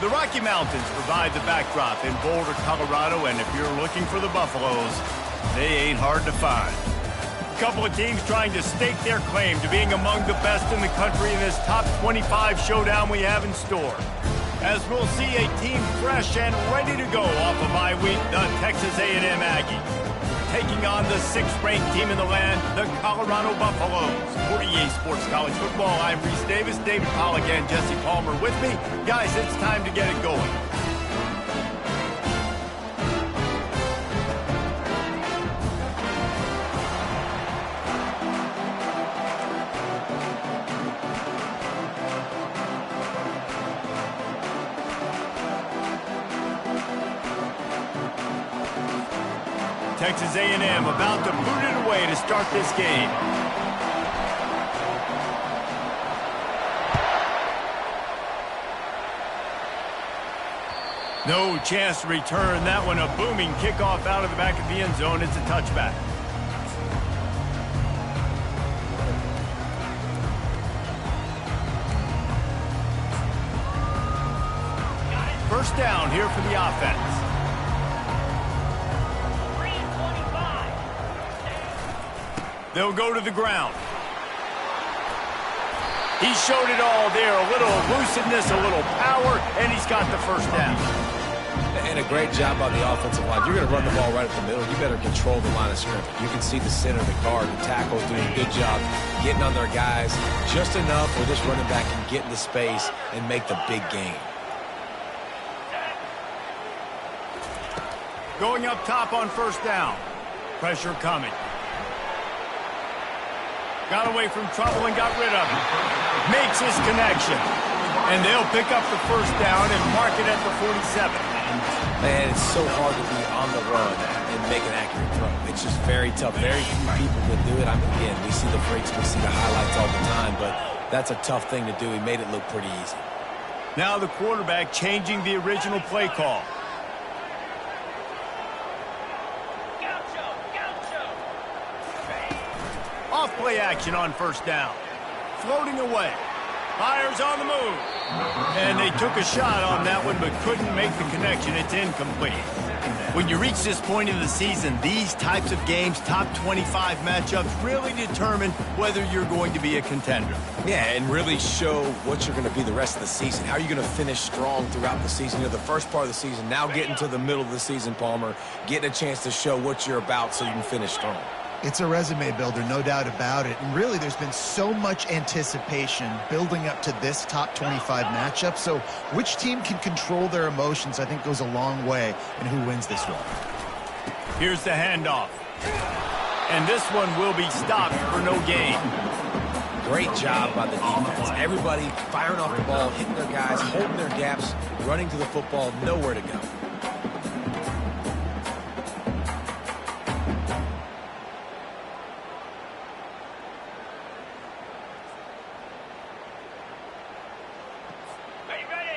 The Rocky Mountains provide the backdrop in Boulder, Colorado, and if you're looking for the Buffaloes, they ain't hard to find. A couple of teams trying to stake their claim to being among the best in the country in this top 25 showdown we have in store. As we'll see a team fresh and ready to go off of bye week, the Texas A&M Aggies. Taking on the 6th-ranked team in the land, the Colorado Buffaloes. For EA Sports College Football, I'm Reese Davis, David Pollack, and Jesse Palmer with me. Guys, it's time to get it going. Texas A&M about to boot it away to start this game. No chance to return that one. A booming kickoff out of the back of the end zone. It's a touchback. First down here for the offense. They'll go to the ground. He showed it all there. A little elusiveness, a little power, and he's got the first down. And a great job on the offensive line. You're going to run the ball right up the middle. You better control the line of scrimmage. You can see the center, the guard, the tackle doing a good job getting on their guys just enough where this running back can get into space and make the big game. Going up top on first down. Pressure coming. Got away from trouble and got rid of it. Makes his connection. And they'll pick up the first down and mark it at the 47. Man, it's so hard to be on the run and make an accurate throw. It's just very tough. Very few people can do it. I mean, again, we see the breaks, we see the highlights all the time, but that's a tough thing to do. He made it look pretty easy. Now the quarterback changing the original play call. Off play action on first down. Floating away. Fires on the move. And they took a shot on that one but couldn't make the connection. It's incomplete. When you reach this point in the season, these types of games, top 25 matchups, really determine whether you're going to be a contender. Yeah, and really show what you're going to be the rest of the season. How are you going to finish strong throughout the season? You know, the first part of the season, now getting to the middle of the season, Palmer, getting a chance to show what you're about so you can finish strong. It's a resume builder, no doubt about it. And really, there's been so much anticipation building up to this top 25 matchup. So which team can control their emotions, I think, goes a long way in who wins this one. Here's the handoff. And this one will be stopped for no gain. Great job by the defense. Everybody firing off the ball, hitting their guys, holding their gaps, running to the football, nowhere to go.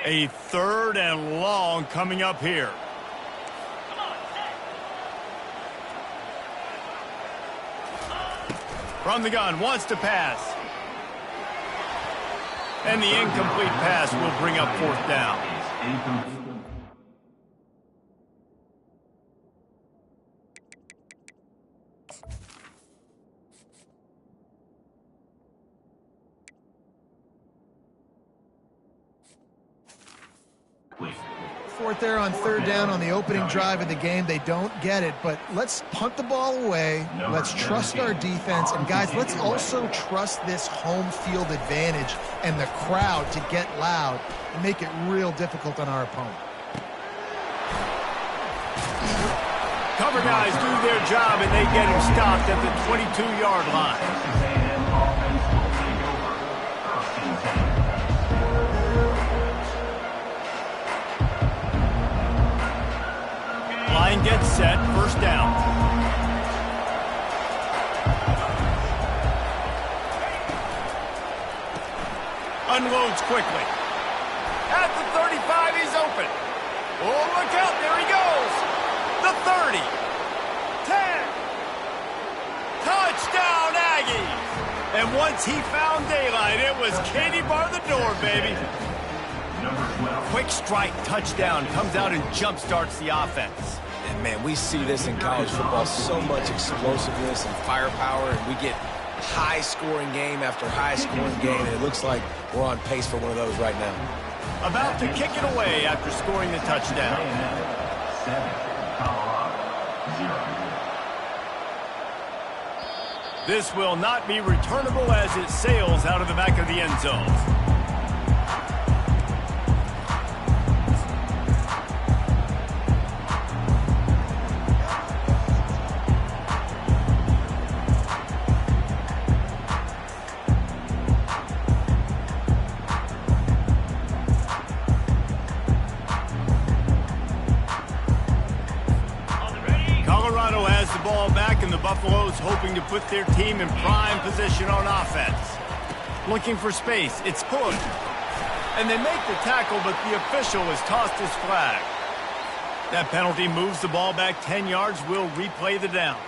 A third and long coming up here. From the gun, wants to pass. And the incomplete pass will bring up fourth down. Fourth there on third down on the opening drive of the game. They don't get it, but let's punt the ball away. Let's trust our defense. And, guys, let's also trust this home field advantage and the crowd to get loud and make it real difficult on our opponent. Cover guys do their job, and they get him stopped at the 22-yard line. Line gets set, first down. Unloads quickly. At the 35, he's open. Oh, look out, there he goes. The 30. 10. Touchdown, Aggies. And once he found daylight, it was Katie bar the door, baby. Quick strike touchdown comes out and jump starts the offense. And man, we see this in college football, so much explosiveness and firepower, and we get high-scoring game after high-scoring game, and it looks like we're on pace for one of those right now. About to kick it away after scoring the touchdown. 7, Colorado, 0. This will not be returnable as it sails out of the back of the end zone. Colorado has the ball back, and the Buffaloes hoping to put their team in prime position on offense. Looking for space. It's Hood. And they make the tackle, but the official has tossed his flag. That penalty moves the ball back 10 yards. We'll replay the down.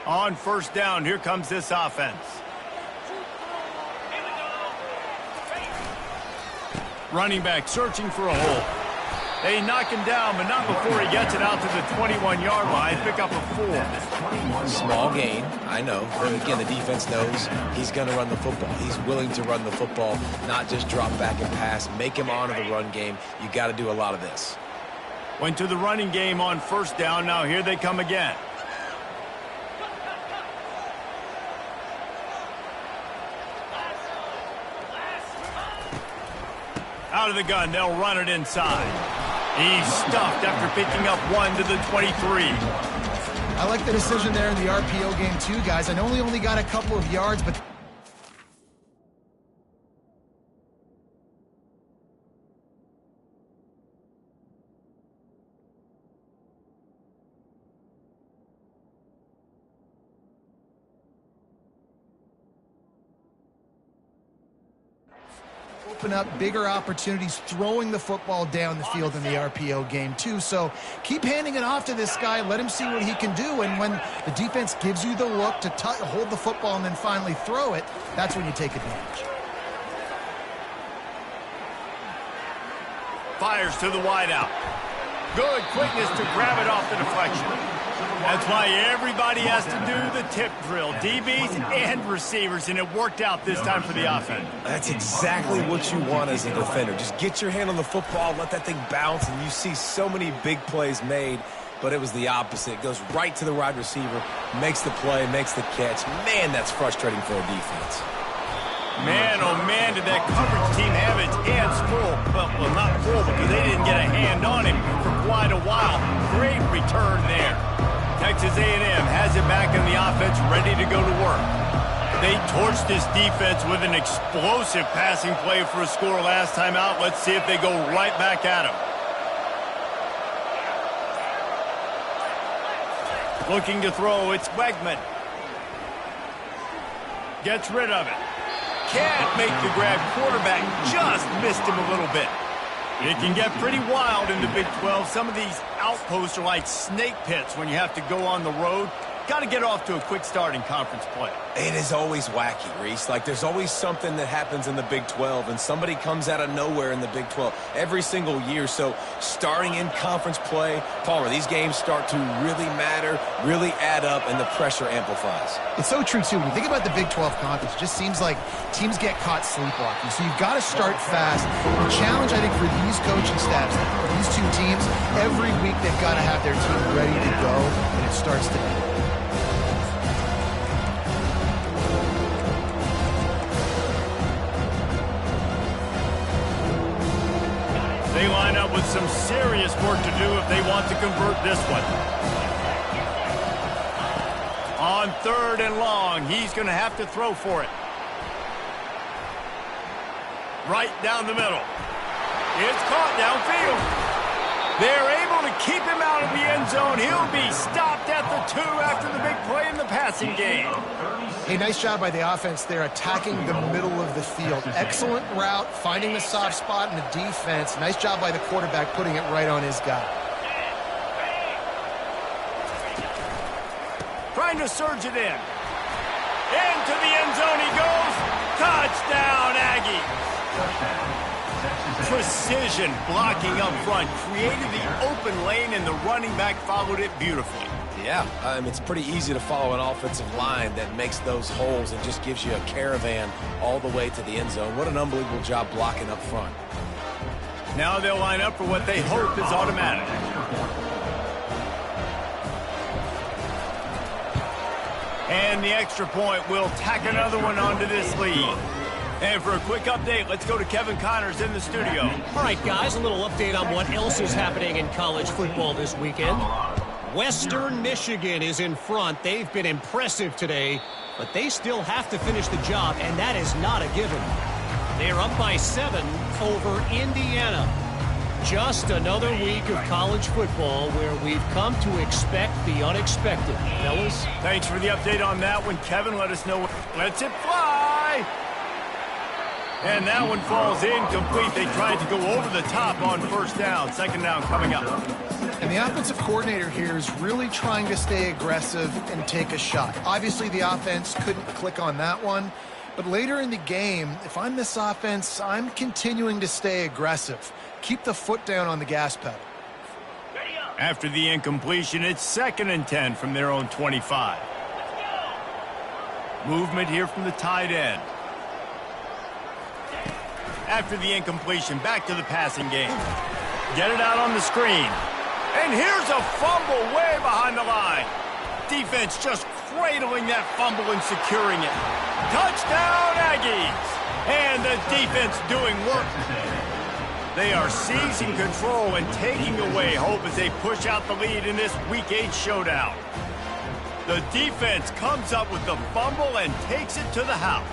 On first down, here comes this offense. Running back searching for a hole. They knock him down, but not before he gets it out to the 21-yard line. Pick up a 4. Small gain, I know. But again, the defense knows he's going to run the football. He's willing to run the football, not just drop back and pass. Make him honor the run game. You got to do a lot of this. Went to the running game on first down. Now here they come again. Out of the gun, they'll run it inside. He's stuffed after picking up 1 to the 23. I like the decision there in the RPO game too, guys. I know he only got a couple of yards, but open up bigger opportunities throwing the football down the field in the RPO game too. So keep handing it off to this guy. Let him see what he can do. And when the defense gives you the look to hold the football and then finally throw it, that's when you take advantage. Fires to the wideout. Good quickness to grab it off the deflection. That's why everybody has to do the tip drill, DBs and receivers, and it worked out this time for the offense. That's exactly what you want as a defender. Just get your hand on the football, let that thing bounce, and you see so many big plays made, but it was the opposite. It goes right to the wide receiver, makes the play, makes the catch. Man, that's frustrating for a defense. Man, oh man, did that coverage team have its hands full. Well, not full because they didn't get a hand on him for quite a while. Great return there. Texas A&M has it back in the offense, ready to go to work. They torched this defense with an explosive passing play for a score last time out. Let's see if they go right back at him. Looking to throw, it's Wegman. Gets rid of it. Can't make the grab. Quarterback just missed him a little bit. It can get pretty wild in the Big 12. Some of these outposts are like snake pits when you have to go on the road. Got to get off to a quick start in conference play. It is always wacky, Reese. Like, there's always something that happens in the Big 12, and somebody comes out of nowhere in the Big 12 every single year. So, starting in conference play, Palmer, these games start to really matter, really add up, and the pressure amplifies. It's so true, too. When you think about the Big 12 conference, it just seems like teams get caught sleepwalking. So, you've got to start fast. The challenge, I think, for these coaching staffs, for these two teams, every week they've got to have their team ready to go, and it starts today. They line up with some serious work to do if they want to convert this one. On 3rd and long, he's going to have to throw for it. Right down the middle. It's caught downfield. They're able to keep him out of the end zone. He'll be stopped at the 2 after the big play in the passing game. Hey, nice job by the offense there, attacking the middle of the field. Excellent route, finding the soft spot in the defense. Nice job by the quarterback putting it right on his guy. trying to surge it in. Into the end zone he goes. Touchdown, Aggies. Precision blocking up front created the open lane, and the running back followed it beautifully. Yeah, it's pretty easy to follow an offensive line that makes those holes and just gives you a caravan all the way to the end zone. What an unbelievable job blocking up front. Now they'll line up for what they hope is automatic. And the extra point will tack another one onto this lead. And for a quick update, let's go to Kevin Connors in the studio. All right, guys, a little update on what else is happening in college football this weekend. Western Michigan is in front. They've been impressive today, but they still have to finish the job, and that is not a given. They're up by 7 over Indiana. Just another week of college football where we've come to expect the unexpected. Fellas? Thanks for the update on that one, Kevin. Let us know. Lets it fly! And that one falls incomplete. They tried to go over the top on first down. Second down coming up. And the offensive coordinator here is really trying to stay aggressive and take a shot. Obviously, the offense couldn't click on that one. But later in the game, if I'm this offense, I'm continuing to stay aggressive. Keep the foot down on the gas pedal. After the incompletion, it's 2nd and 10 from their own 25. Movement here from the tight end. After the incompletion, back to the passing game. Get it out on the screen. And here's a fumble way behind the line. Defense just cradling that fumble and securing it. Touchdown, Aggies! And the defense doing work. They are seizing control and taking away hope as they push out the lead in this Week 8 showdown. The defense comes up with the fumble and takes it to the house.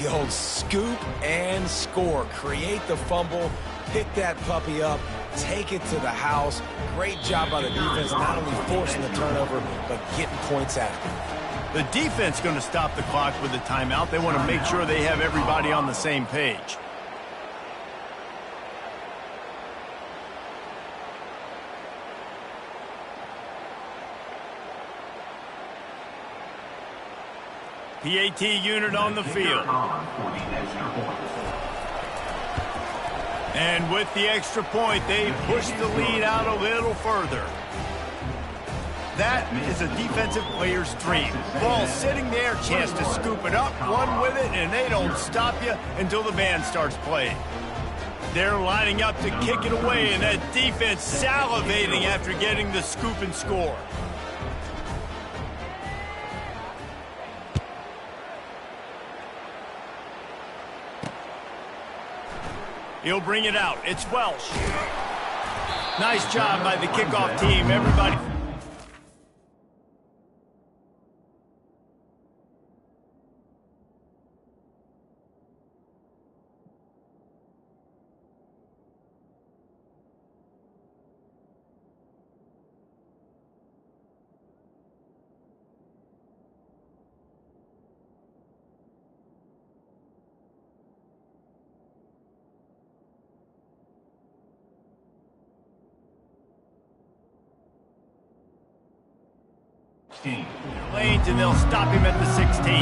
The old scoop and score. Create the fumble, pick that puppy up, take it to the house. Great job by the defense, not only forcing the turnover, but getting points out of it. The defense going to stop the clock with a timeout. They want to make sure they have everybody on the same page. PAT unit on the field. And with the extra point, they push the lead out a little further. That is a defensive player's dream. Ball sitting there, chance to scoop it up, run with it, and they don't stop you until the band starts playing. They're lining up to kick it away, and that defense salivating after getting the scoop and score. He'll bring it out. It's Welsh. Nice job by the kickoff team, everybody. Lanes, and they'll stop him at the 16.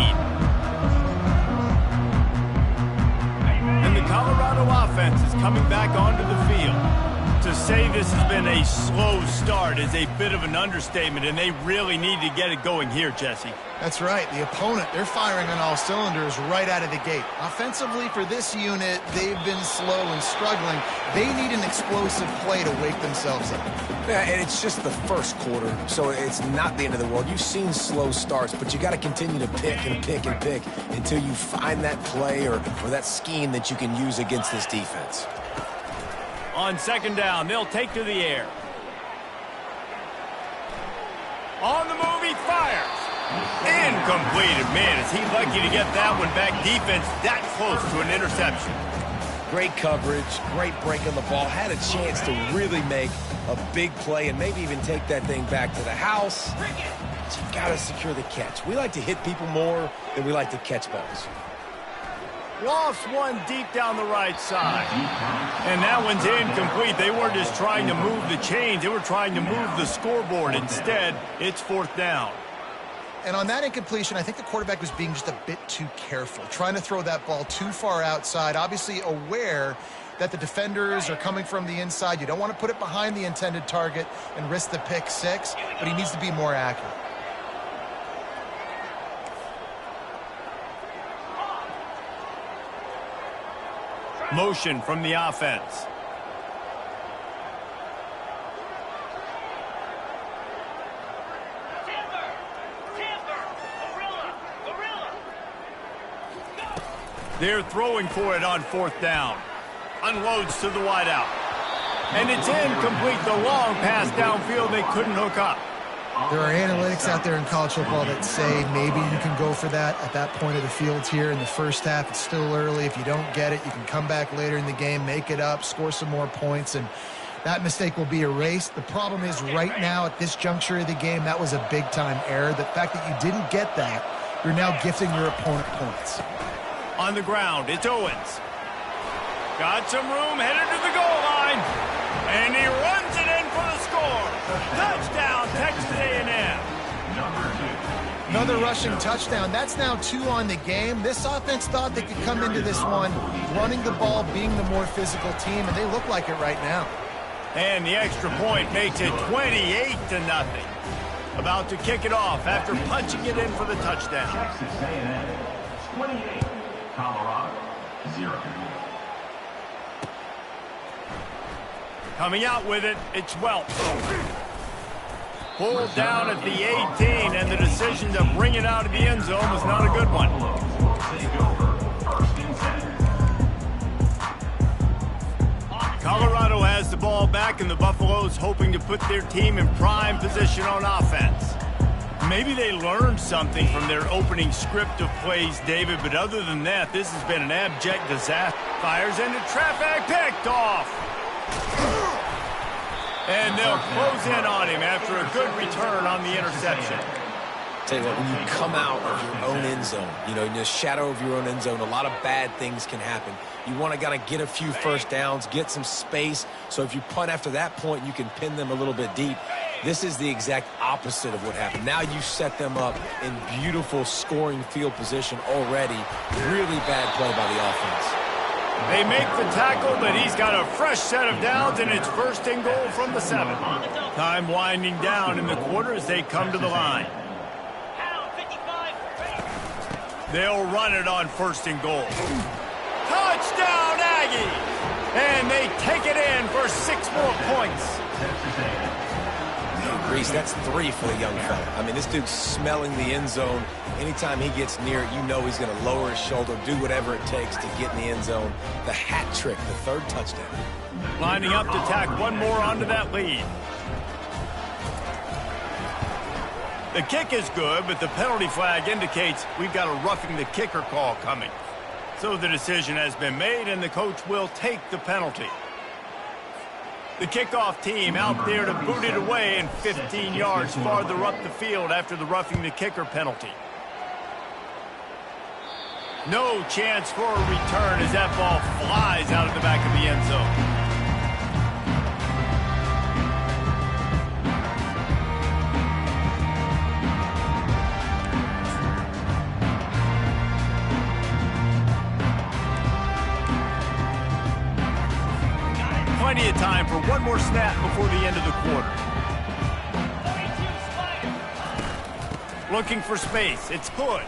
And the Colorado offense is coming back onto the field. To say this has been a slow start is a bit of an understatement, and they really need to get it going here, Jesse. That's right. The opponent, they're firing on all cylinders right out of the gate. Offensively, for this unit, they've been slow and struggling. They need an explosive play to wake themselves up. Yeah, and it's just the first quarter, so it's not the end of the world. You've seen slow starts, but you got to continue to pick and pick and pick until you find that play or that scheme that you can use against this defense. On second down, they'll take to the air. On the move, he fires. Incomplete. Man, is he lucky to get that one back. Defense that close to an interception. Great coverage, great break on the ball. Had a chance to really make a big play and maybe even take that thing back to the house. But you got to secure the catch. We like to hit people more than we like to catch balls. Lofts one deep down the right side. And that one's incomplete. They weren't just trying to move the chains. They were trying to move the scoreboard. Instead, it's fourth down. And on that incompletion, I think the quarterback was being just a bit too careful, trying to throw that ball too far outside, obviously aware that the defenders are coming from the inside. You don't want to put it behind the intended target and risk the pick six, but he needs to be more accurate. Motion from the offense. They're throwing for it on 4th down. Unloads to the wideout. And it's incomplete. The long pass downfield they couldn't hook up. There are analytics out there in college football that say maybe you can go for that at that point of the field here in the first half. It's still early. If you don't get it, you can come back later in the game, make it up, score some more points, and that mistake will be erased. The problem is right now at this juncture of the game, that was a big-time error. The fact that you didn't get that, you're now gifting your opponent points. On the ground, it's Owens. Got some room, headed to the goal line. And he runs it in for the score. Touchdown, Texas A&M. Another rushing touchdown. That's now 2 on the game. This offense thought they could come into this one running the ball, being the more physical team, and they look like it right now. And the extra point makes it 28-0. About to kick it off after punching it in for the touchdown. Texas A&M 28, Colorado 0. Coming out with it, it's Welch. Pulled down at the 18, and the decision to bring it out of the end zone was not a good one. Colorado has the ball back, and the Buffaloes hoping to put their team in prime position on offense. Maybe they learned something from their opening script of plays, David, but other than that, this has been an abject disaster. Fires into traffic, picked off. And they'll close in on him after a good return on the interception. Tell you what, when you come out of your own end zone, in the shadow of your own end zone, a lot of bad things can happen. You want to kind of get a few first downs, get some space, so if you punt after that point, you can pin them a little bit deep. This is the exact opposite of what happened. Now you set them up in beautiful scoring field position already. Really bad play by the offense. They make the tackle, but he's got a fresh set of downs, and it's 1st and goal from the 7. Time winding down in the quarter as they come to the line. They'll run it on 1st and goal. Touchdown, Aggies! And they take it in for 6 more points. Reese, that's 3 for the young fella. I mean, this dude's smelling the end zone. Anytime he gets near it, you know he's going to lower his shoulder, do whatever it takes to get in the end zone. The hat trick, the 3rd touchdown. Lining up to tack one more onto that lead. The kick is good, but the penalty flag indicates we've got a roughing the kicker call coming. So the decision has been made, and the coach will take the penalty. The kickoff team out there to boot it away and 15 yards farther up the field after the roughing the kicker penalty. No chance for a return as that ball flies out of the back of the end zone. Plenty of time for one more snap before the end of the quarter. Looking for space. It's Hood.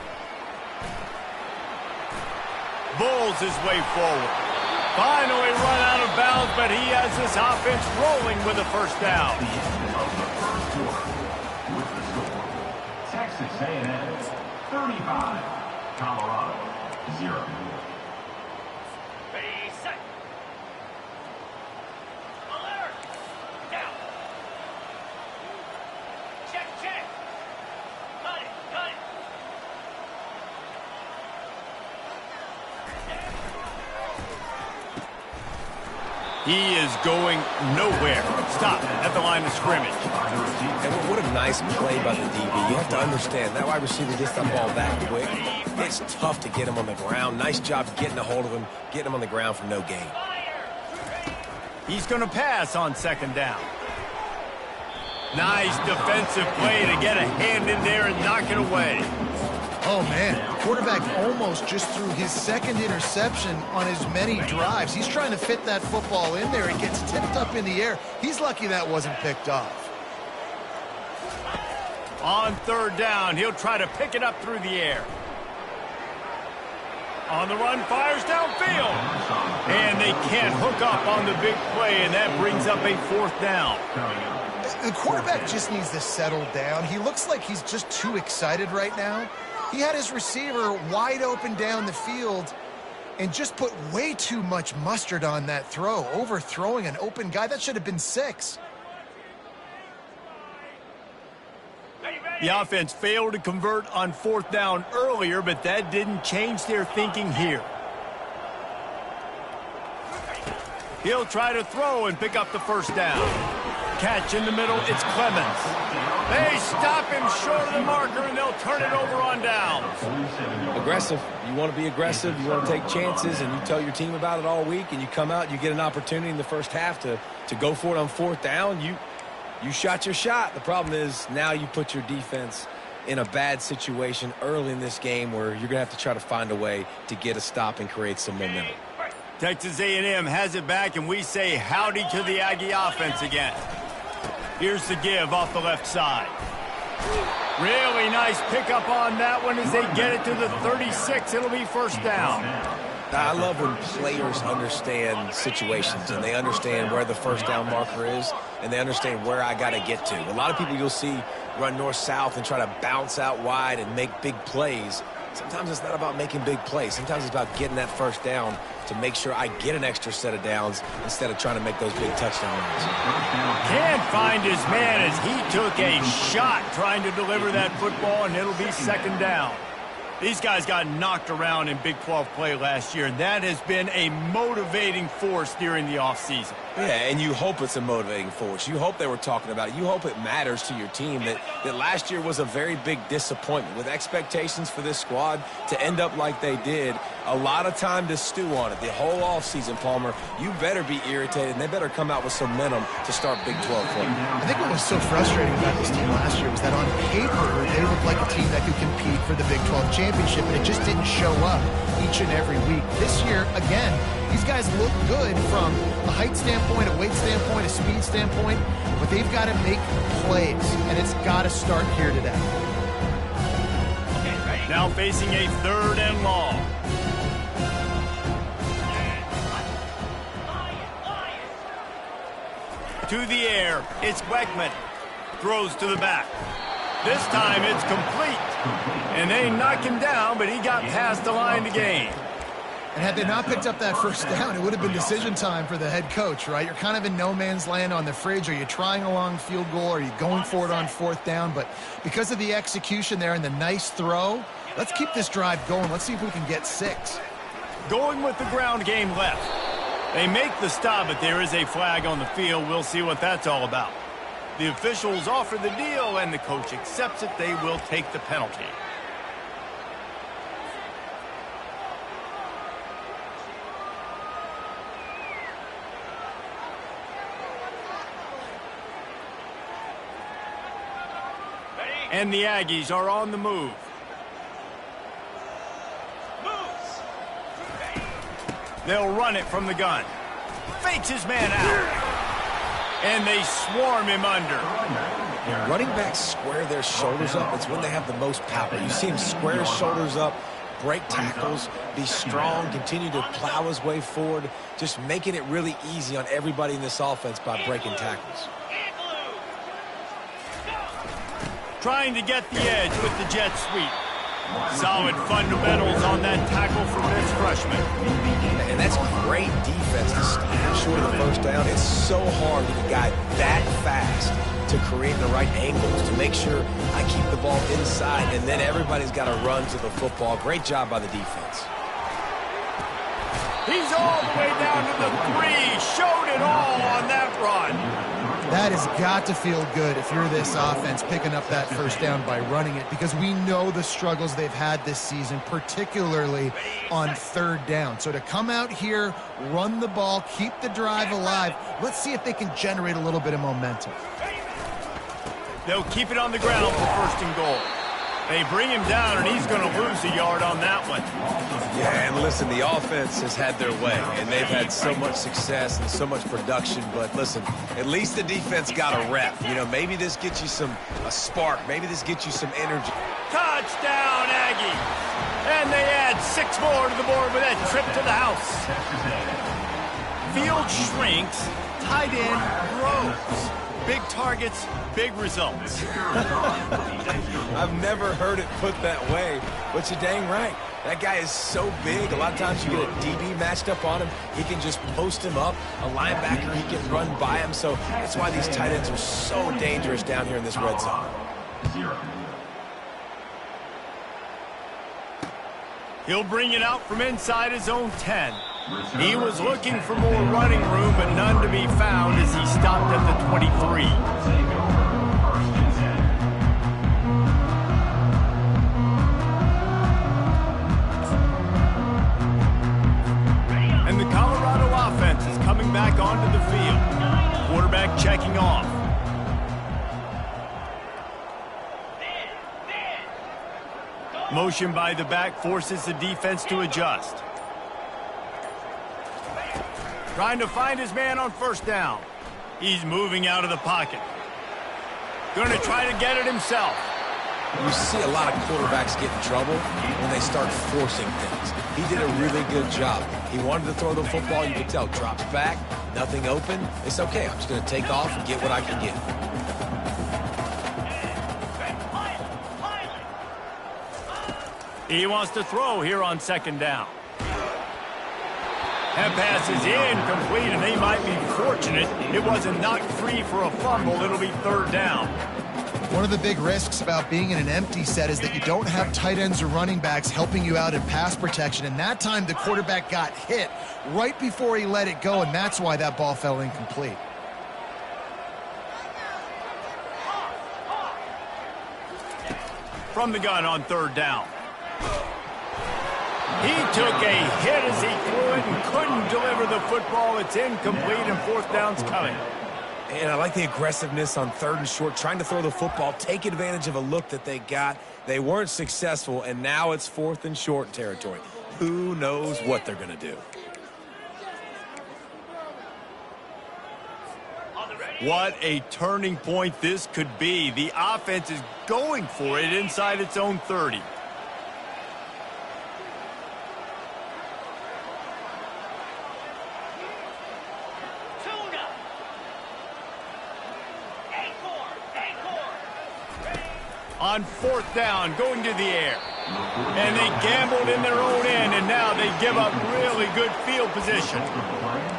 Bulls his way forward. Finally run out of bounds, but he has this offense rolling with a 1st down. Texas A&M 35, Colorado 0. He is going nowhere. Stop at the line of scrimmage. And what a nice play by the DB. You have to understand, that wide receiver gets that ball that quick. It's tough to get him on the ground. Nice job getting a hold of him, getting him on the ground for no gain. He's going to pass on 2nd down. Nice defensive play to get a hand in there and knock it away. Oh, man. The quarterback almost just threw his second interception on as many drives. He's trying to fit that football in there. It gets tipped up in the air. He's lucky that wasn't picked off. On third down, he'll try to pick it up through the air. On the run, fires downfield. And they can't hook up on the big play, and that brings up a fourth down. The quarterback just needs to settle down. He looks like he's just too excited right now. He had his receiver wide open down the field and just put way too much mustard on that throw, overthrowing an open guy. That should have been 6. The offense failed to convert on fourth down earlier, but that didn't change their thinking here. He'll try to throw and pick up the first down. Catch in the middle, it's Clemens. They stop him short of the marker, and they'll turn it over on downs. Aggressive. You want to be aggressive. You want to take chances, and you tell your team about it all week, and you come out, you get an opportunity in the first half to go for it on fourth down. You shot your shot. The problem is now you put your defense in a bad situation early in this game where you're going to have to try to find a way to get a stop and create some momentum. Texas A&M has it back, and we say howdy to the Aggie offense again. Here's the give off the left side. Really nice pickup on that one as they get it to the 36. It'll be first down. I love when players understand situations and they understand where the first down marker is and they understand where I got to get to. A lot of people you'll see run north-south and try to bounce out wide and make big plays. Sometimes it's not about making big plays. Sometimes it's about getting that first down to make sure I get an extra set of downs instead of trying to make those big touchdown runs. Can't find his man as he took a shot trying to deliver that football, and it'll be second down. These guys got knocked around in Big 12 play last year, and that has been a motivating force during the offseason. Yeah, and you hope it's a motivating force. You hope they were talking about it. You hope it matters to your team that last year was a very big disappointment. With expectations for this squad to end up like they did, a lot of time to stew on it. The whole offseason, Palmer, you better be irritated, and they better come out with some momentum to start Big 12 play. I think what was so frustrating about this team last year was that on paper, they looked like a team that could compete for the Big 12 championship, and it just didn't show up each and every week. This year, again, these guys look good from a height standpoint, a weight standpoint, a speed standpoint, but they've got to make plays, and it's got to start here today. Now facing a third and long. To the air, it's Weckman. Throws to the back. This time it's complete. And they knock him down, but he got past the line to gain. And had they not picked up that first down, it would have been decision time for the head coach, right? You're kind of in no man's land on the fridge. Are you trying a long field goal? Are you going for it on fourth down? But because of the execution there and the nice throw, let's keep this drive going. Let's see if we can get 6. Going with the ground game left. They make the stop, but there is a flag on the field. We'll see what that's all about. The officials offer the deal, and the coach accepts it. They will take the penalty. And the Aggies are on the move. They'll run it from the gun. Fakes his man out. And they swarm him under. When running backs square their shoulders up, it's when they have the most power. You see him square his shoulders up, break tackles, be strong, continue to plow his way forward, just making it really easy on everybody in this offense by breaking tackles. Trying to get the edge with the jet sweep. Solid fundamentals on that tackle from this freshman. And that's great defense to stop short of the first down. It's so hard with a guy that fast to create the right angles to make sure I keep the ball inside, and then everybody's got to run to the football. Great job by the defense. He's all the way down to the 3. Showed it all on that run. That has got to feel good if you're this offense picking up that first down by running it, because we know the struggles they've had this season, particularly on third down. So to come out here, run the ball, keep the drive alive, let's see if they can generate a little bit of momentum. They'll keep it on the ground for first and goal. They bring him down, and he's going to lose a yard on that one. Yeah, and listen, the offense has had their way, and they've had so much success and so much production. But listen, at least the defense got a rep. You know, maybe this gets you a spark. Maybe this gets you some energy. Touchdown, Aggie. And they add 6 more to the board with that trip to the house. Field shrinks, tight end grows. Big targets, big results. I've never heard it put that way, but you're dang right. That guy is so big. A lot of times you get a DB matched up on him. He can just post him up. A linebacker, he can run by him. So that's why these tight ends are so dangerous down here in this red zone. 0. He'll bring it out from inside his own 10. He was looking for more running room, but none to be found as he stopped at the 23. And the Colorado offense is coming back onto the field. Quarterback checking off. Motion by the back forces the defense to adjust. Trying to find his man on first down. He's moving out of the pocket. Going to try to get it himself. You see a lot of quarterbacks get in trouble when they start forcing things. He did a really good job. He wanted to throw the football. You could tell. Drops back, nothing open. It's okay. I'm just going to take off and get what I can get. He wants to throw here on second down. That pass is incomplete, and they might be fortunate it wasn't knocked free for a fumble. It'll be third down. One of the big risks about being in an empty set is that you don't have tight ends or running backs helping you out in pass protection. And that time the quarterback got hit right before he let it go, and that's why that ball fell incomplete. From the gun on third down. He took a hit as he threw it and couldn't deliver the football. It's incomplete, and fourth down's coming. And I like the aggressiveness on third and short, trying to throw the football, take advantage of a look that they got. They weren't successful, and now it's fourth and short territory. Who knows what they're going to do? What a turning point this could be. The offense is going for it inside its own 30. On fourth down, going to the air. And they gambled in their own end, and now they give up really good field position.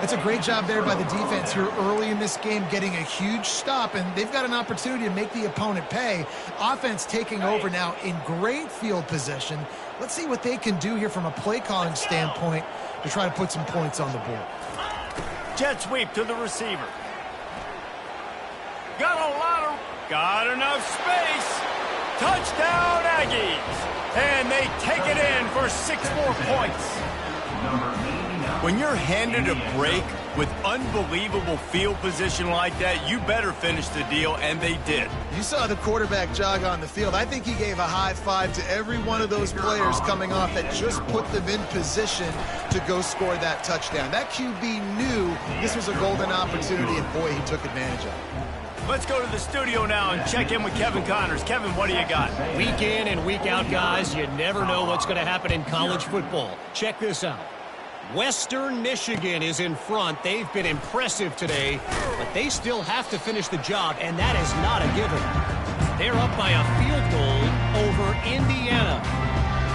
It's a great job there by the defense here early in this game, getting a huge stop, and they've got an opportunity to make the opponent pay. Offense taking over now in great field position. Let's see what they can do here from a play calling standpoint to try to put some points on the board. Jet sweep to the receiver. Got enough space. Touchdown, Aggies. And they take it in for 6 more points. When you're handed a break with unbelievable field position like that, you better finish the deal, and they did. You saw the quarterback jog on the field. I think he gave a high five to every one of those players coming off that just put them in position to go score that touchdown. That QB knew this was a golden opportunity, and boy, he took advantage of it. Let's go to the studio now and check in with Kevin Connors. Kevin, what do you got? Week in and week out, guys, you never know what's going to happen in college football. Check this out. Western Michigan is in front. They've been impressive today, but they still have to finish the job, and that is not a given. They're up by a field goal over Indiana.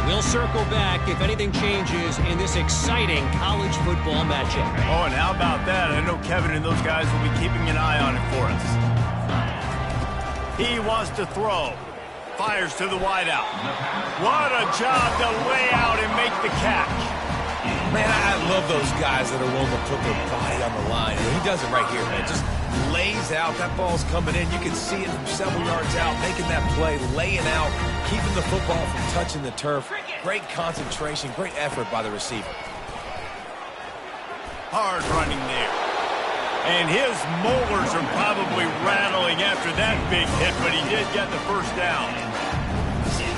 We'll circle back if anything changes in this exciting college football matchup. Oh, and how about that? I know Kevin and those guys will be keeping an eye on it for us. He wants to throw. Fires to the wideout. What a job to lay out and make the catch. Man, I love those guys that are willing to put their body on the line. He does it right here, man. Just lays out. That ball's coming in. You can see it from several yards out, making that play, laying out, keeping the football from touching the turf. Great concentration, great effort by the receiver. Hard running there. And his molars are probably rattling after that big hit, but he did get the first down.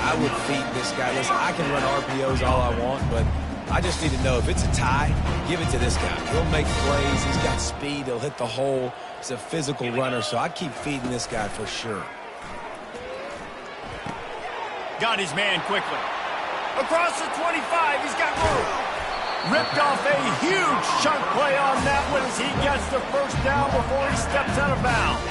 I would feed this guy. Listen, I can run RPOs all I want, but I just need to know if it's a tie, give it to this guy. He'll make plays. He's got speed. He'll hit the hole. He's a physical runner, so I'd keep feeding this guy for sure. Got his man quickly. Across the 25, he's got room. Ripped off a huge chunk play on that one as he gets the first down before he steps out of bounds.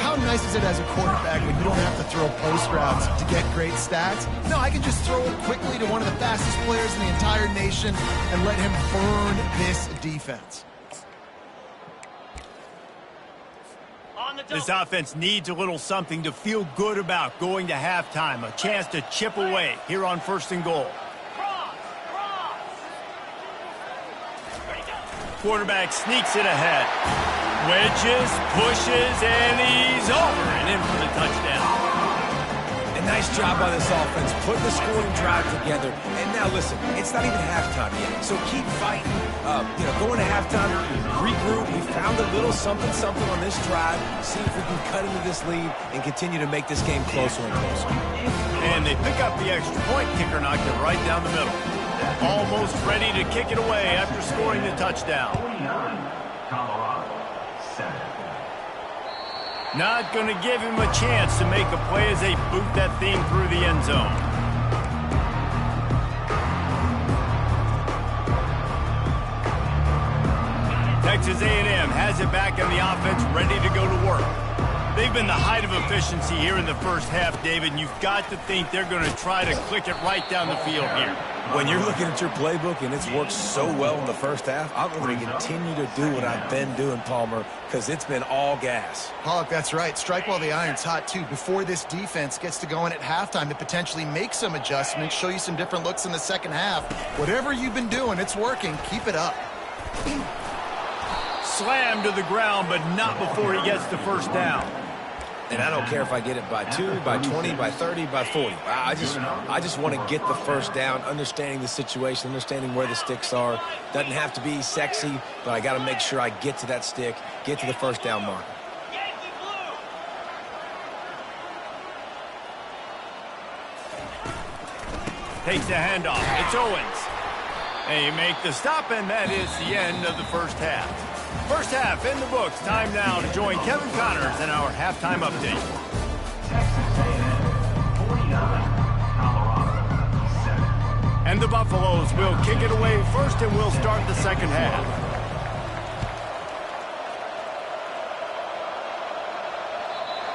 How nice is it as a quarterback when you don't have to throw post routes to get great stats? No, I can just throw it quickly to one of the fastest players in the entire nation and let him burn this defense. This offense needs a little something to feel good about going to halftime. A chance to chip away here on 1st and goal. Quarterback sneaks it ahead. Wedges, pushes, and he's over and in for the touchdown. A nice job by this offense, putting the scoring drive together. And now listen, it's not even halftime yet, so keep fighting. Going to halftime, regroup. We found a little something on this drive. See if we can cut into this lead and continue to make this game closer and closer. And they pick up the extra point. Kicker knocked it right down the middle. Almost ready to kick it away after scoring the touchdown. 49, Colorado, 7. Not going to give him a chance to make a play as they boot that thing through the end zone. Texas A&M has it back in the offense, ready to go to work. They've been the height of efficiency here in the first half, David, and you've got to think they're going to try to click it right down the field here. When you're looking at your playbook and it's worked so well in the first half, I'm going to continue to do what I've been doing, Palmer, because it's been all gas. Pollock, that's right. Strike while the iron's hot, too. Before this defense gets to going at halftime to potentially make some adjustments, show you some different looks in the second half. Whatever you've been doing, it's working. Keep it up. Slammed to the ground, but not before he gets the first down. And I don't care if I get it by 2, by 20, by 30, by 40. I just want to get the first down, understanding the situation, understanding where the sticks are. Doesn't have to be sexy, but I got to make sure I get to that stick, get to the first down marker. Takes the handoff. It's Owens. They make the stop, and that is the end of the first half. First half in the books. Time now to join Kevin Connors in our halftime update. Texas A&M, 49, Colorado, 7. And the Buffaloes will kick it away first, and we'll start the second half.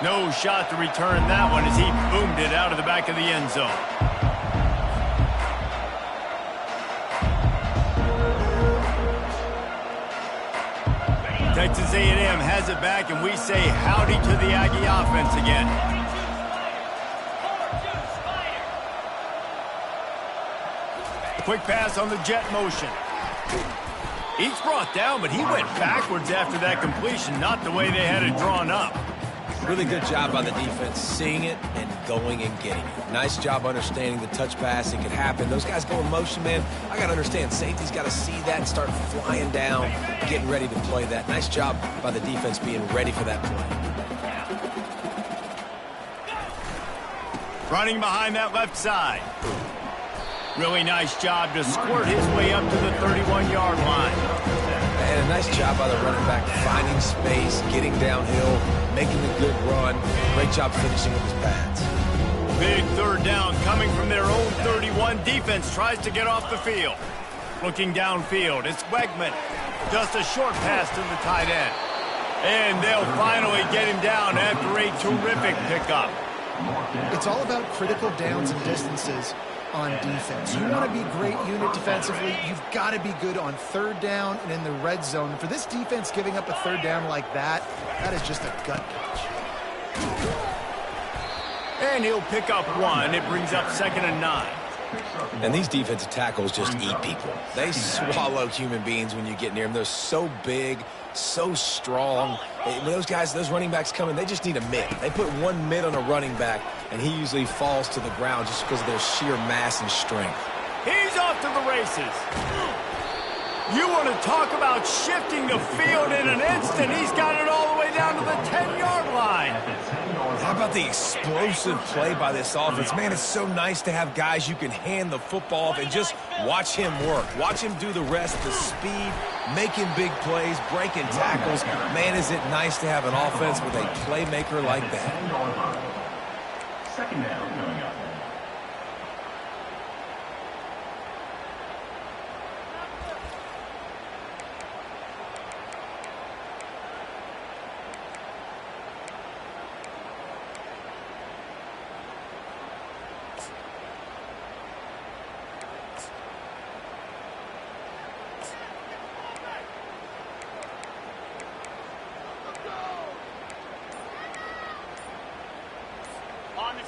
No shot to return that one as he boomed it out of the back of the end zone. Texas A&M has it back, and we say howdy to the Aggie offense again. Quick pass on the jet motion. He's brought down, but he went backwards after that completion, not the way they had it drawn up. Really good job by the defense, seeing it and going and getting it. Nice job understanding the touch pass. It could happen. Those guys go in motion, man. I got to understand. Safety's got to see that and start flying down, getting ready to play that. Nice job by the defense being ready for that play. Running behind that left side. Really nice job to squirt his way up to the 31-yard line. And a nice job by the running back, finding space, getting downhill, making a good run. Great job finishing with his pads. Big third down coming from their own 31. Defense tries to get off the field. Looking downfield, it's Wegman. Just a short pass to the tight end. And they'll finally get him down after a terrific pickup. It's all about critical downs and distances on defense. You want to be great unit defensively, you've got to be good on third down and in the red zone. And for this defense giving up a third down like that, that is just a gut punch. And he'll pick up one. It brings up 2nd and 9. And these defensive tackles just eat people. They swallow human beings when you get near them. They're so big, so strong. When those guys, those running backs come in, they just need a mid. They put one mid on a running back, and he usually falls to the ground just because of their sheer mass and strength. He's off to the races. You want to talk about shifting the field in an instant. He's got it all the way down to the 10-yard line. How about the explosive play by this offense? Man, it's so nice to have guys you can hand the football off and just watch him work. Watch him do the rest, the speed, making big plays, breaking tackles. Man, is it nice to have an offense with a playmaker like that. Second down coming up.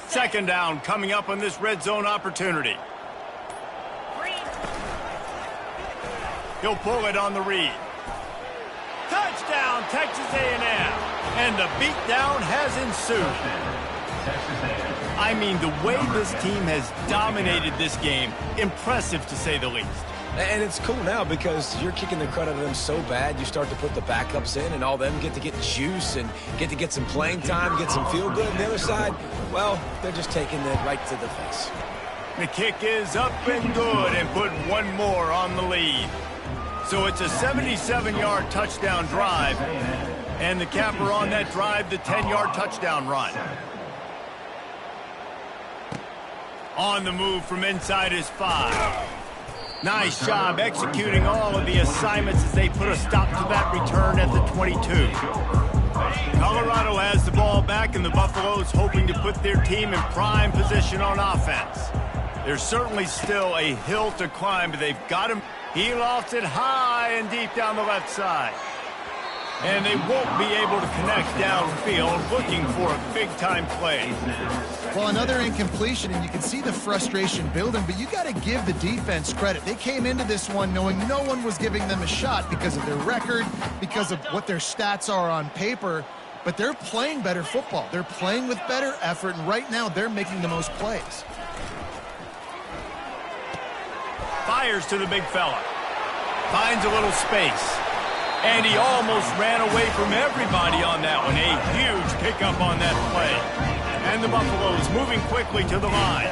Second down coming up on this red zone opportunity. He'll pull it on the read. Touchdown, Texas A&M. And the beatdown has ensued. I mean, the way this team has dominated this game, impressive to say the least. And it's cool now because you're kicking the credit of them so bad, you start to put the backups in, and all them get to get juice and get to get some playing time, get some feel good. And the other side, well, they're just taking it right to the face. The kick is up and good and put one more on the lead. So it's a 77-yard touchdown drive, and the capper on that drive, the 10-yard touchdown run. On the move from inside his 5. Nice job executing all of the assignments as they put a stop to that return at the 22. Colorado has the ball back, and the Buffaloes hoping to put their team in prime position on offense. There's certainly still a hill to climb, but they've got him. He lofts it high and deep down the left side. And they won't be able to connect downfield, looking for a big-time play. Well, another incompletion, and you can see the frustration building, but you got to give the defense credit. They came into this one knowing no one was giving them a shot because of their record, because of what their stats are on paper, but they're playing better football. They're playing with better effort, and right now they're making the most plays. Fires to the big fella. Finds a little space. And he almost ran away from everybody on that one. A huge pickup on that play. And the Buffaloes moving quickly to the line.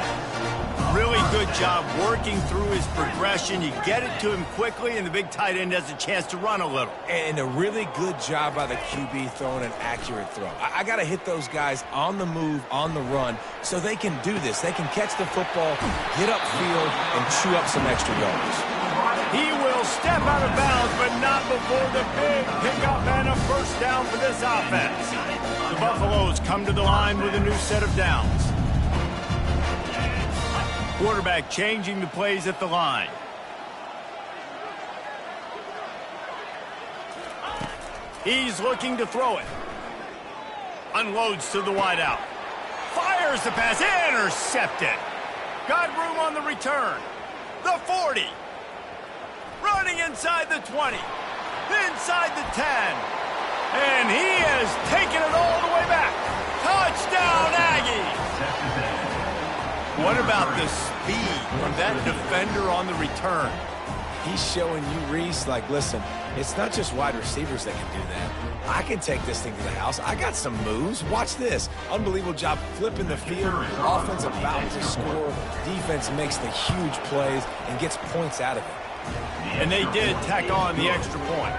Really good job working through his progression. You get it to him quickly, and the big tight end has a chance to run a little. And a really good job by the QB throwing an accurate throw. I got to hit those guys on the move, on the run, so they can do this. They can catch the football, get upfield, and chew up some extra yards. He will step out of bounds, but not before the big pickup and a first down for this offense. The Buffaloes come to the line with a new set of downs. Quarterback changing the plays at the line. He's looking to throw it. Unloads to the wideout. Fires the pass. Intercepted. Got room on the return. The 40. Running inside the 20. Inside the 10. And he has taken it all the way back. Touchdown, Aggies! What about the speed from that defender on the return? He's showing you, Reese, like, listen, it's not just wide receivers that can do that. I can take this thing to the house. I got some moves. Watch this. Unbelievable job flipping the field. Offense about to score. Defense makes the huge plays and gets points out of it. And they did tack on the extra point.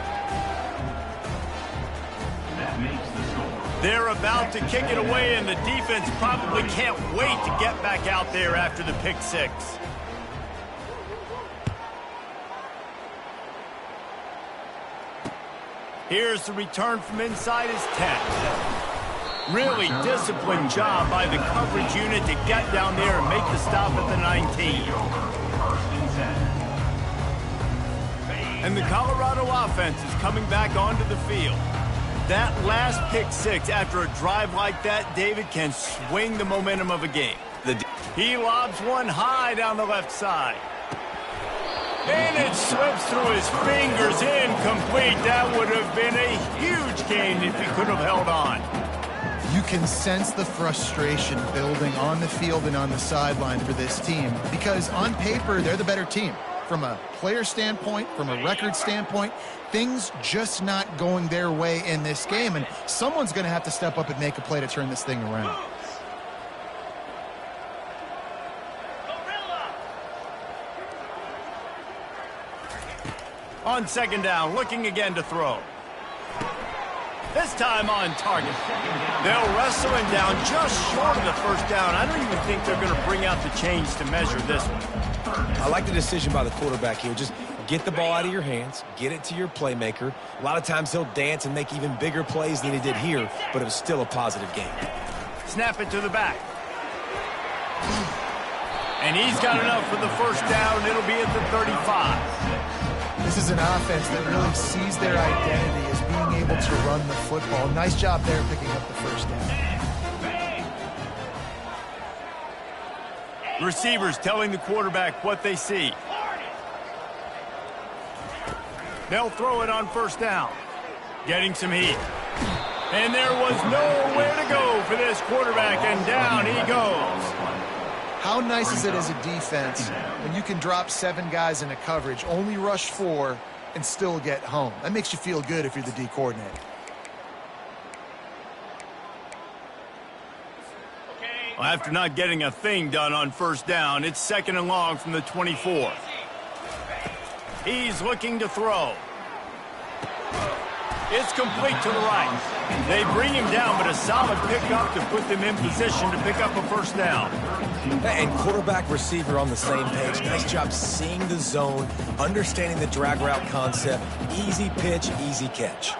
That makes the score. They're about to kick it away, and the defense probably can't wait to get back out there after the pick six. Here's the return from inside his 10. Really disciplined job by the coverage unit to get down there and make the stop at the 19. And the Colorado offense is coming back onto the field. That last pick six after a drive like that, David, can swing the momentum of a game. He lobs one high down the left side. And it slips through his fingers, incomplete. That would have been a huge gain if he could have held on. You can sense the frustration building on the field and on the sideline for this team because on paper, they're the better team. from a player standpoint, from a record standpoint, things just not going their way in this game, and someone's going to have to step up and make a play to turn this thing around. On second down, looking again to throw. This time on target. They'll wrestle him down just short of the first down. I don't even think they're going to bring out the chains to measure this one. I like the decision by the quarterback here. Just get the ball out of your hands, get it to your playmaker. A lot of times he'll dance and make even bigger plays than he did here, but it was still a positive game. Snap it to the back. And he's got enough for the first down. It'll be at the 35. This is an offense that really sees their identity as being able to run the football. Nice job there picking up the first down. Receivers telling the quarterback what they see. They'll throw it on first down. Getting some heat. And there was nowhere to go for this quarterback, and down he goes. How nice is it as a defense when you can drop 7 guys in a coverage, only rush 4, and still get home? That makes you feel good if you're the D coordinator. Well, after not getting a thing done on first down, it's second and long from the 24. He's looking to throw. It's complete to the right. They bring him down, but a solid pickup to put them in position to pick up a first down. And quarterback receiver on the same page. Nice job seeing the zone, understanding the drag route concept. Easy pitch, easy catch.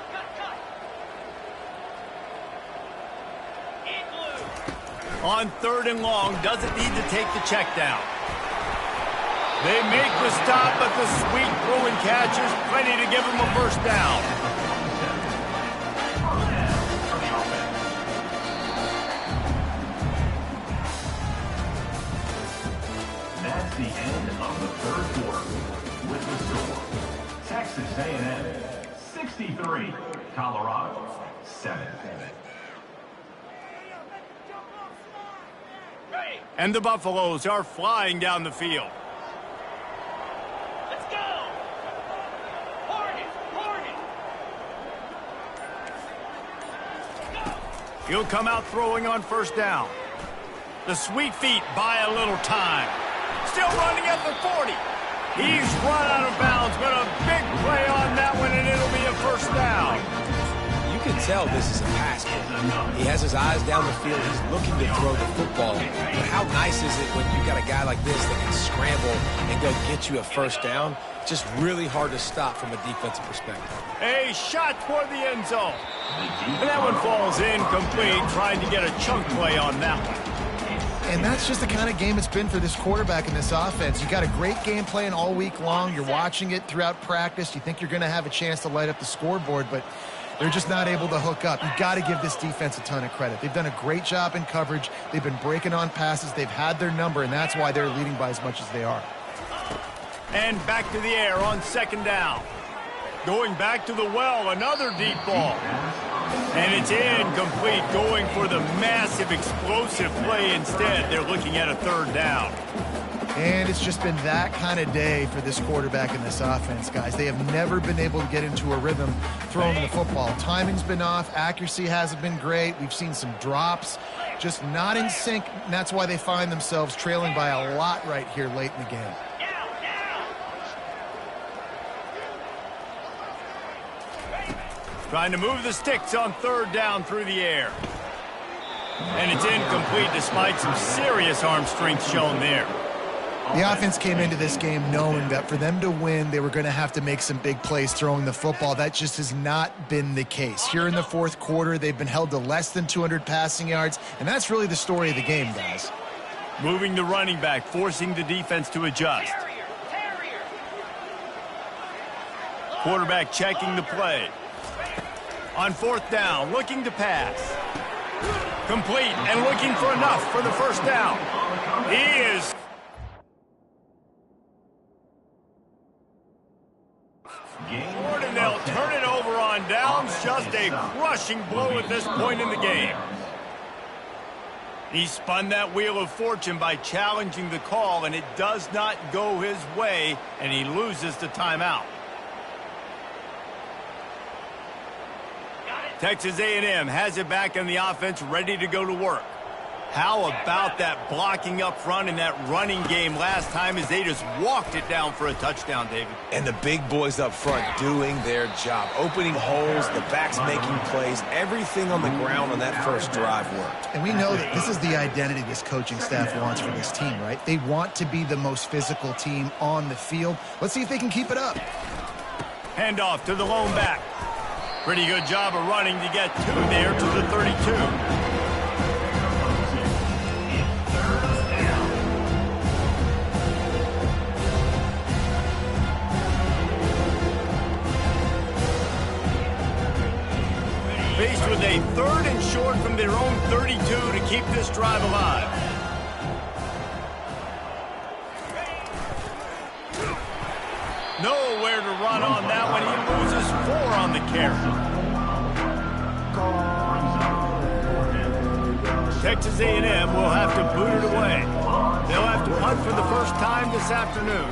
On third and long, doesn't need to take the check down. They make the stop, but the sweet throw and catch is plenty to give him a first down. That's the end of the third quarter. With the score, Texas A&M 63, Colorado 7. And the Buffaloes are flying down the field. Let's go! He'll come out throwing on first down. The sweet feet buy a little time. Still running at the 40. He's run out of bounds, but a big play on that one, and it'll be a first down. You can tell this is a pass play. He has his eyes down the field. He's looking to throw the football. But how nice is it when you got a guy like this that can scramble and go get you a first down? Just really hard to stop from a defensive perspective. A shot toward the end zone. And that one falls incomplete, trying to get a chunk play on that one. And that's just the kind of game it's been for this quarterback in this offense. You got a great game plan all week long. You're watching it throughout practice. You think you're going to have a chance to light up the scoreboard, but they're just not able to hook up. You've got to give this defense a ton of credit. They've done a great job in coverage. They've been breaking on passes. They've had their number, and that's why they're leading by as much as they are. And back to the air on second down. Going back to the well, another deep ball. And it's incomplete, going for the massive explosive play instead. They're looking at a third down. And it's just been that kind of day for this quarterback in this offense, guys. They have never been able to get into a rhythm throwing the football. Timing's been off. Accuracy hasn't been great. We've seen some drops, just not in sync. And that's why they find themselves trailing by a lot right here late in the game. Trying to move the sticks on third down through the air. And it's incomplete despite some serious arm strength shown there. The offense came into this game knowing that for them to win, they were going to have to make some big plays throwing the football. That just has not been the case. Here in the fourth quarter, they've been held to less than 200 passing yards, and that's really the story of the game, guys. Moving the running back, forcing the defense to adjust. Quarterback checking the play. On fourth down, looking to pass. Complete and looking for enough for the first down. He is. And they'll turn it over on downs. Just a crushing blow at this point in the game. He spun that wheel of fortune by challenging the call, and it does not go his way, and he loses the timeout. Texas A&M has it back in the offense, ready to go to work. How about that blocking up front and that running game last time as they just walked it down for a touchdown, David? And the big boys up front doing their job. Opening holes, the backs making plays. Everything on the ground on that first drive worked. And we know that this is the identity this coaching staff wants for this team, right? They want to be the most physical team on the field. Let's see if they can keep it up. Handoff to the lone back. Pretty good job of running to get two there to the 32. Faced with a 3rd and short from their own 32 to keep this drive alive. Nowhere to run on that one. He loses 4 on the carry. Texas A&M will have to boot it away. They'll have to punt for the first time this afternoon.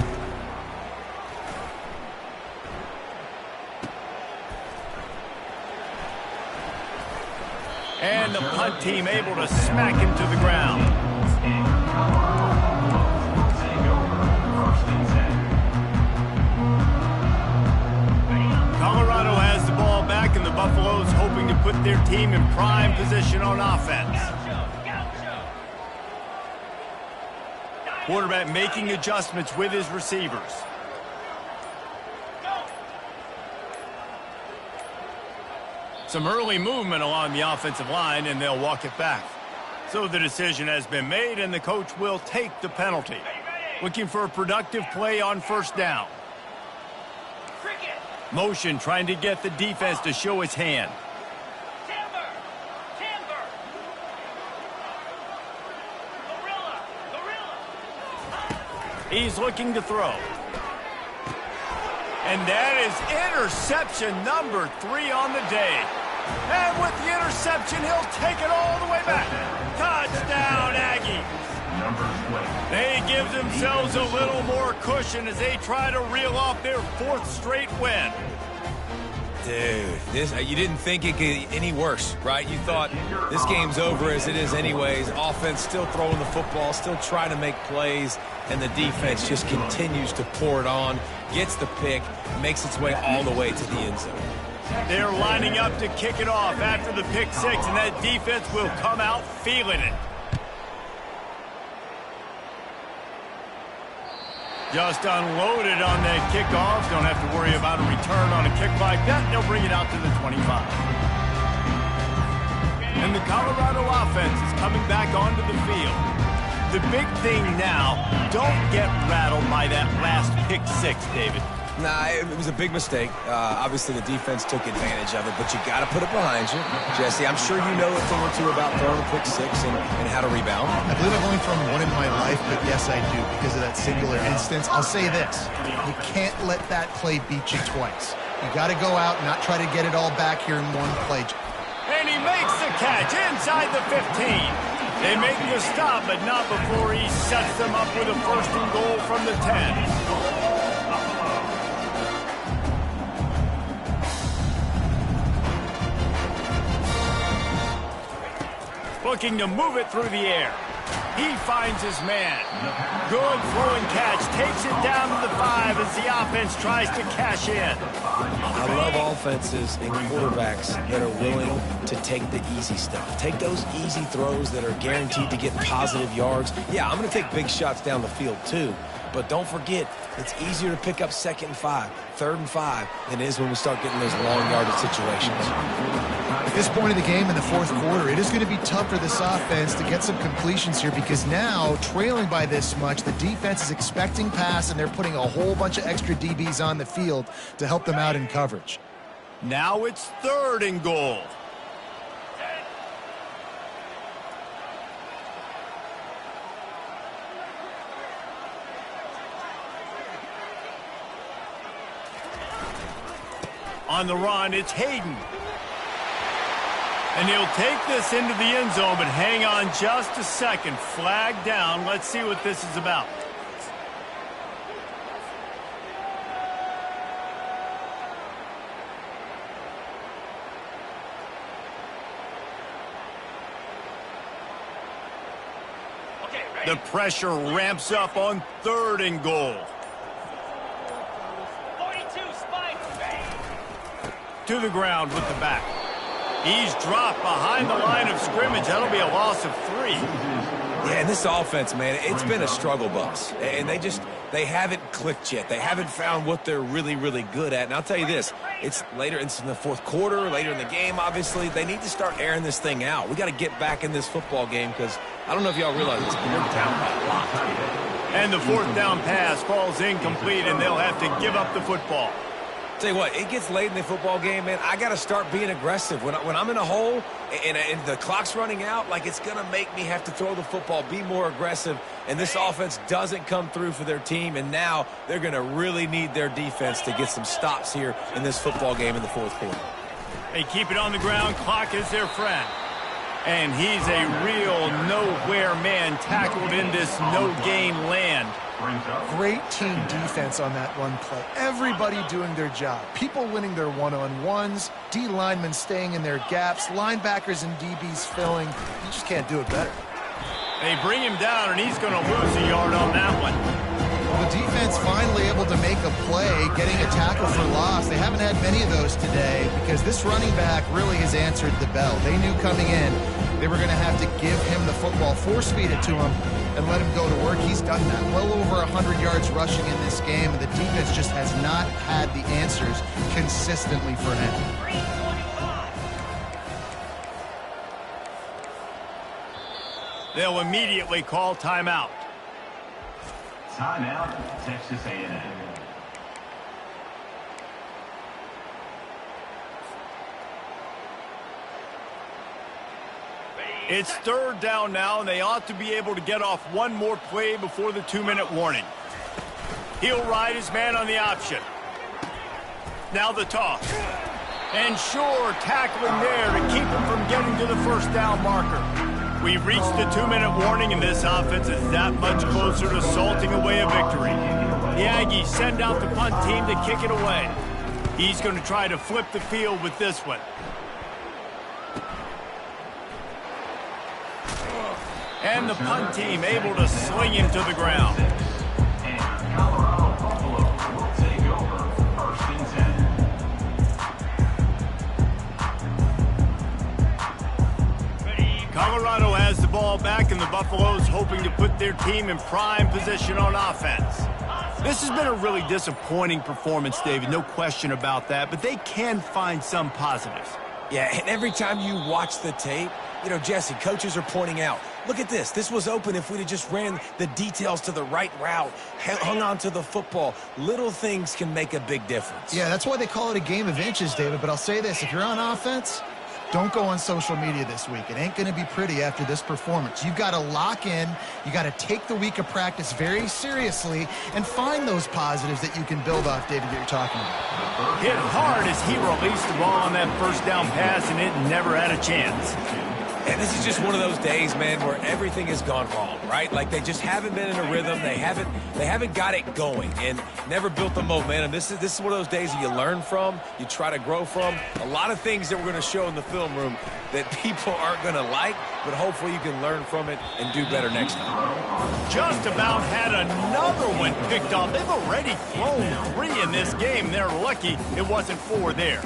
And the punt team able to smack him to the ground. Colorado has the ball back, and the Buffaloes hoping to put their team in prime position on offense. Quarterback making adjustments with his receivers. Some early movement along the offensive line, and they'll walk it back. So the decision has been made, and the coach will take the penalty. Looking for a productive play on first down. Motion trying to get the defense to show its hand. He's looking to throw. And that is interception number 3 on the day. And with the interception, he'll take it all the way back. Touchdown, Aggies. They give themselves a little more cushion as they try to reel off their 4th straight win. Dude, you didn't think it could get any worse, right? You thought this game's over as it is anyways. Offense still throwing the football, still trying to make plays, and the defense just continues to pour it on, gets the pick, makes its way all the way to the end zone. They're lining up to kick it off after the pick 6, and that defense will come out feeling it. Just unloaded on that kickoff. Don't have to worry about a return on a kick like that. They'll bring it out to the 25. And the Colorado offense is coming back onto the field. The big thing now, don't get rattled by that last pick 6, David. Nah, it was a big mistake. Obviously, the defense took advantage of it, but you got to put it behind you. Jesse, I'm sure you know a thing or two about throwing a pick 6 and how to rebound. I believe I've only thrown one in my life, but yes, I do, because of that singular instance. I'll say this. You can't let that play beat you twice. You got to go out and not try to get it all back here in one play. And he makes the catch inside the 15. They make the stop, but not before he sets them up with a 1st and goal from the 10. Looking to move it through the air. He finds his man. Good throwing catch. Takes it down to the 5 as the offense tries to cash in. I love offenses and quarterbacks that are willing to take the easy stuff. Take those easy throws that are guaranteed to get positive yards. Yeah, I'm going to take big shots down the field too. But don't forget, it's easier to pick up 2nd and 5, 3rd and 5 than it is when we start getting those long yardage situations. At this point of the game in the 4th quarter, it is going to be tough for this offense to get some completions here because now, trailing by this much, the defense is expecting pass and they're putting a whole bunch of extra DBs on the field to help them out in coverage. Now it's 3rd and goal. On the run, it's Hayden. And he'll take this into the end zone, but hang on just a second. Flag down. Let's see what this is about. The pressure ramps up on 3rd and goal. 42, spike. To the ground with the back. He's dropped behind the line of scrimmage. That'll be a loss of 3. Yeah, and this offense, man, it's been a struggle bus. And they haven't clicked yet. They haven't found what they're really, really good at. And I'll tell you this, it's later in the 4th quarter, later in the game, obviously. They need to start airing this thing out. We got to get back in this football game because I don't know if y'all realize this, but they're down by a lot. And the 4th down pass falls incomplete, and they'll have to give up the football. Tell you what, it gets late in the football game, man. I got to start being aggressive. When I'm in a hole and the clock's running out, like it's going to make me have to throw the football, be more aggressive. And this offense doesn't come through for their team, and now they're going to really need their defense to get some stops here in this football game in the 4th quarter. They keep it on the ground. Clock is their friend. And he's a real nowhere man tackled in this no-gain land. Great team defense on that run play. Everybody doing their job. People winning their one-on-ones, D linemen staying in their gaps, linebackers and DBs filling. You just can't do it better. They bring him down, and he's going to lose a yard on that one. Well, the defense finally able to make a play, getting a tackle for loss. They haven't had many of those today because this running back really has answered the bell. They knew coming in they were going to have to give him the football, force-feed it to him, and let him go to work. He's done that. Well over 100 yards rushing in this game, and the defense just has not had the answers consistently for him. They'll immediately call timeout. Timeout, Texas A&M. It's 3rd down now, and they ought to be able to get off one more play before the 2-minute warning. He'll ride his man on the option. Now the toss. And sure, tackling there to keep him from getting to the 1st down marker. We've reached the 2-minute warning, and this offense is that much closer to salting away a victory. The Aggies send out the punt team to kick it away. He's going to try to flip the field with this one. And the punt team able to sling him to the ground. And Colorado Buffalo will take over 1st and 10. Colorado has the ball back, and the Buffaloes hoping to put their team in prime position on offense. This has been a really disappointing performance, David, no question about that, but they can find some positives. Yeah, and every time you watch the tape, you know, Jesse, coaches are pointing out, look at this. This was open if we'd have just ran the details to the right route, hung on to the football. Little things can make a big difference. Yeah, that's why they call it a game of inches, David. But I'll say this, if you're on offense, don't go on social media this week. It ain't going to be pretty after this performance. You've got to lock in. You got to take the week of practice very seriously and find those positives that you can build off, David, that you're talking about. Hit hard as he released the ball on that 1st down pass, and it never had a chance. And this is just one of those days, man, where everything has gone wrong, right? Like they just haven't been in a rhythm. They haven't got it going and never built the momentum. This is one of those days that you learn from, you try to grow from. A lot of things that we're going to show in the film room that people aren't going to like, but hopefully you can learn from it and do better next time. Just about had another one picked off. They've already thrown 3 in this game. They're lucky it wasn't 4 there.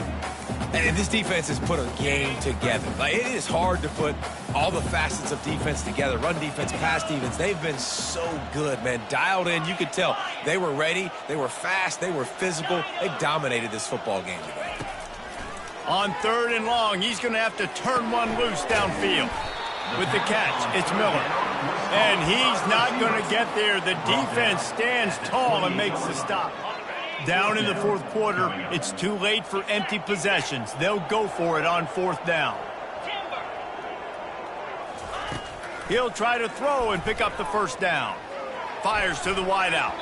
And this defense has put a game together. Like, it is hard to put all the facets of defense together. Run defense, pass defense. They've been so good, man. Dialed in. You could tell they were ready. They were fast. They were physical. They dominated this football game today. On 3rd and long, he's going to have to turn one loose downfield. With the catch, it's Miller. And he's not going to get there. The defense stands tall and makes the stop. Down in the 4th quarter, it's too late for empty possessions. They'll go for it on 4th down. He'll try to throw and pick up the 1st down. Fires to the wideout.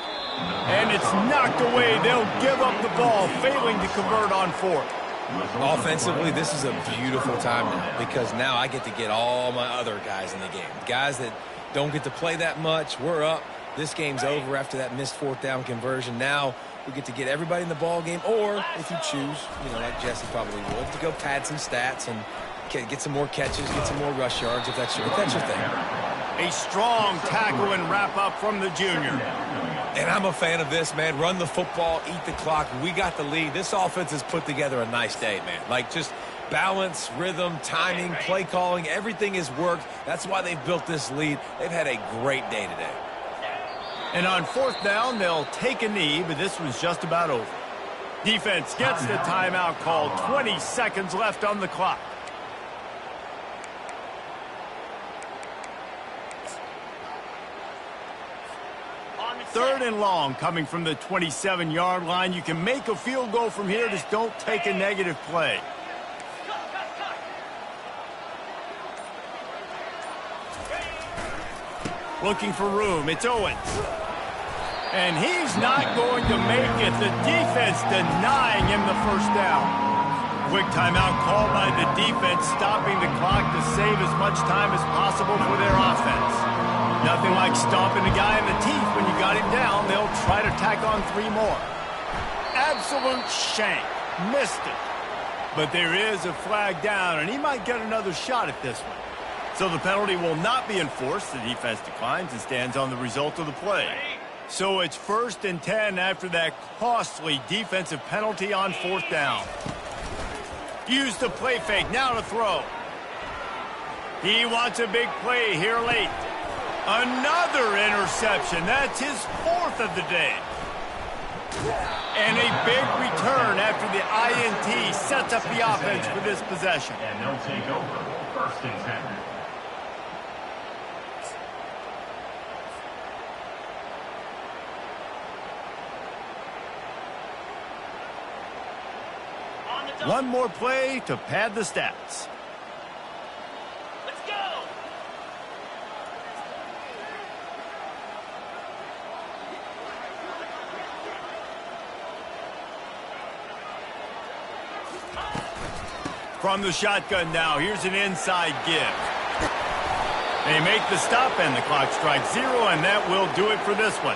And it's knocked away. They'll give up the ball, failing to convert on 4th. Offensively, this is a beautiful time now because now I get to get all my other guys in the game. Guys that don't get to play that much, we're up. This game's over after that missed fourth down conversion. Now we get to get everybody in the ball game, or if you choose, like Jesse probably would, to go pad some stats and get some more catches, get some more rush yards if that's your thing. A strong tackle and wrap up from the junior. And I'm a fan of this, man. Run the football, eat the clock. We got the lead. This offense has put together a nice day, man. Like just balance, rhythm, timing, play calling, everything has worked. That's why they've built this lead. They've had a great day today. And on fourth down, they'll take a knee, but this was just about over. Defense gets the timeout called. 20 seconds left on the clock. Third and long coming from the 27-yard line. You can make a field goal from here. Just don't take a negative play. Looking for room. It's Owens. And he's not going to make it. The defense denying him the first down. Quick timeout called by the defense, stopping the clock to save as much time as possible for their offense. Nothing like stomping a guy in the teeth when you got him down. They'll try to tack on 3 more. Absolute shank. Missed it. But there is a flag down, and he might get another shot at this one. So the penalty will not be enforced. The defense declines and stands on the result of the play. So it's 1st and 10 after that costly defensive penalty on fourth down. Use the play fake. Now to throw. He wants a big play here late. Another interception. That's his 4th of the day. And a big return after the INT sets up the offense for this possession. And they'll take over 1st and 10. One more play to pad the stats. Let's go! From the shotgun now, here's an inside give. They make the stop and the clock strikes 0, and that will do it for this one.